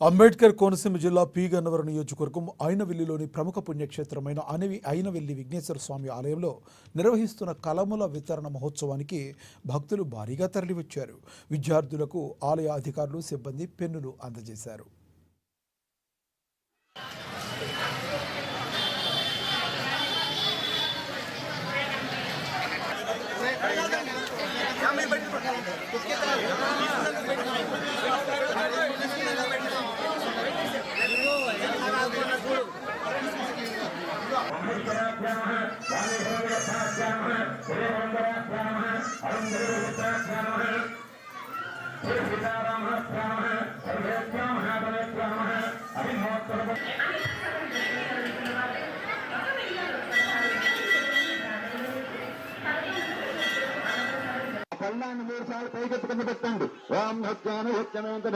అంబేద్కర్ కోనసీమ జిల్లా పి గన్నవరం నియోజకవర్గం అయినవెల్లిలోని ప్రముఖ పుణ్యక్షేత్రమైన అయినవెల్లి విఘ్నేశ్వర స్వామి ఆలయంలో నిర్వహిస్తున్న కలముల వితరణ మహోత్సవానికి భక్తులు భారీగా తరలివచ్చారు. విద్యార్థులకు ఆలయ అధికారులు సిబ్బంది పెన్నులు అందజేశారు. కళ్ళాన్ని 3 సార్లు పైకెత్తుకుని పెట్టండి. ఓం హత్యాను హత్యమేంత